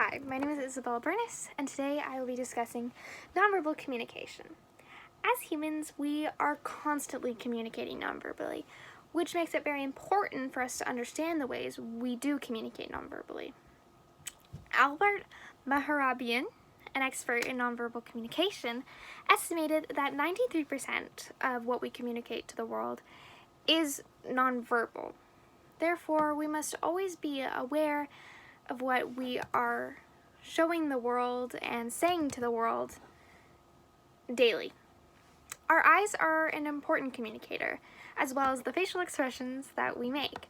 Hi, my name is Isabella Bernis, and today I will be discussing nonverbal communication. As humans, we are constantly communicating nonverbally, which makes it very important for us to understand the ways we do communicate nonverbally. Albert Mehrabian, an expert in nonverbal communication, estimated that 93% of what we communicate to the world is nonverbal. Therefore, we must always be aware of what we are showing the world and saying to the world daily. Our eyes are an important communicator, as well as the facial expressions that we make.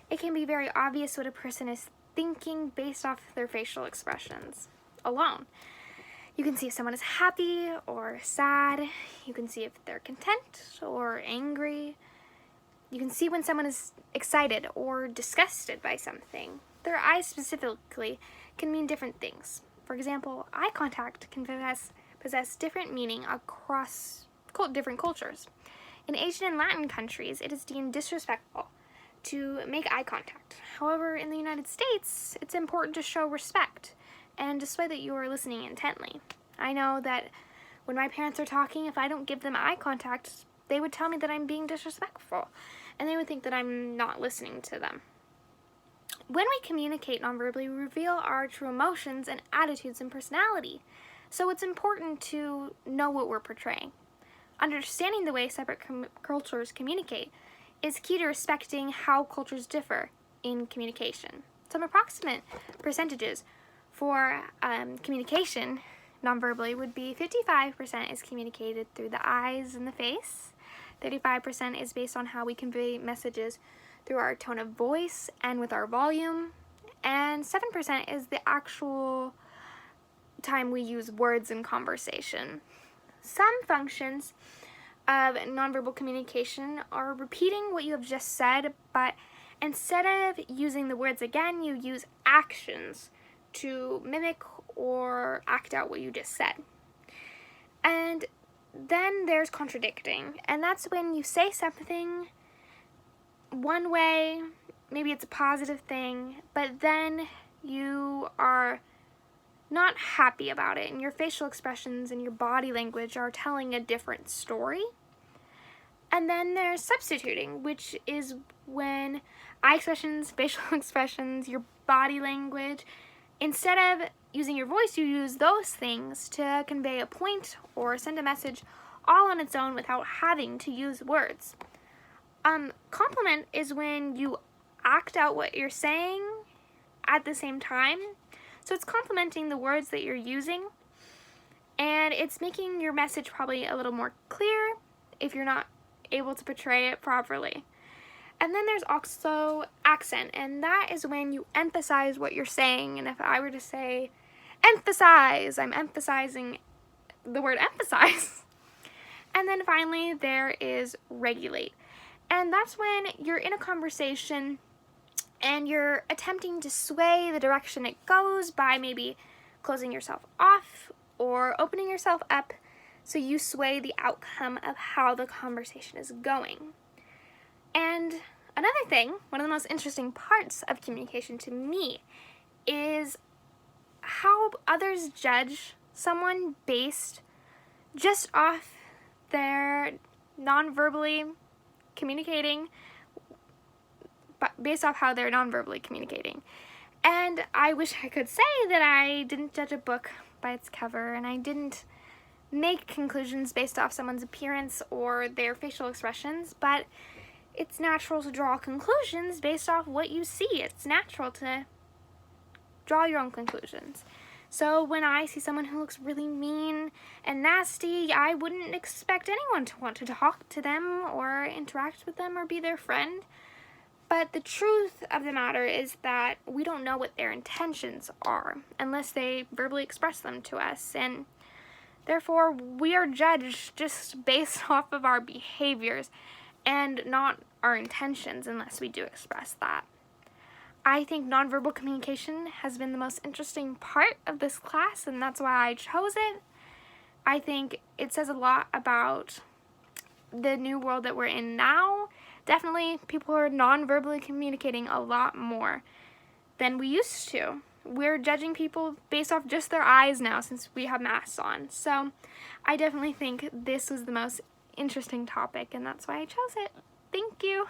It can be very obvious what a person is thinking based off their facial expressions alone. You can see if someone is happy or sad. You can see if they're content or angry. You can see when someone is excited or disgusted by something. Their eyes specifically can mean different things. For example, eye contact can possess different meaning across different cultures. In Asian and Latin countries, it is deemed disrespectful to make eye contact. However, in the United States, it's important to show respect and display that you are listening intently. I know that when my parents are talking, if I don't give them eye contact, they would tell me that I'm being disrespectful, and they would think that I'm not listening to them. When we communicate nonverbally, we reveal our true emotions and attitudes and personality. So it's important to know what we're portraying. Understanding the way separate cultures communicate is key to respecting how cultures differ in communication. Some approximate percentages for communication nonverbally would be 55% is communicated through the eyes and the face, 35% is based on how we convey messages through our tone of voice and with our volume, and 7% is the actual time we use words in conversation. Some functions of nonverbal communication are repeating what you have just said, but instead of using the words again, you use actions to mimic or act out what you just said. And then there's contradicting, and that's when you say something one way, maybe it's a positive thing, but then you are not happy about it, and your facial expressions and your body language are telling a different story. And then there's substituting, which is when eye expressions, facial expressions, your body language, instead of using your voice, you use those things to convey a point or send a message all on its own without having to use words. Compliment is when you act out what you're saying at the same time. So it's complimenting the words that you're using, and it's making your message probably a little more clear if you're not able to portray it properly. And then there's also accent, and that is when you emphasize what you're saying. And if I were to say emphasize, I'm emphasizing the word emphasize. And then finally there is regulate. And that's when you're in a conversation and you're attempting to sway the direction it goes by maybe closing yourself off or opening yourself up so you sway the outcome of how the conversation is going. And another thing, one of the most interesting parts of communication to me is how others judge someone based just off their non-verbally communicating, but based off how they're non-verbally communicating. And I wish I could say that I didn't judge a book by its cover, and I didn't make conclusions based off someone's appearance or their facial expressions, but it's natural to draw conclusions based off what you see. It's natural to draw your own conclusions. So when I see someone who looks really mean and nasty, I wouldn't expect anyone to want to talk to them or interact with them or be their friend. But the truth of the matter is that we don't know what their intentions are unless they verbally express them to us, and therefore we are judged just based off of our behaviors and not our intentions unless we do express that. I think nonverbal communication has been the most interesting part of this class, and that's why I chose it. I think it says a lot about the new world that we're in now. Definitely, people are non-verbally communicating a lot more than we used to. we're judging people based off just their eyes now since we have masks on. So I definitely think this was the most interesting topic, and that's why I chose it. Thank you.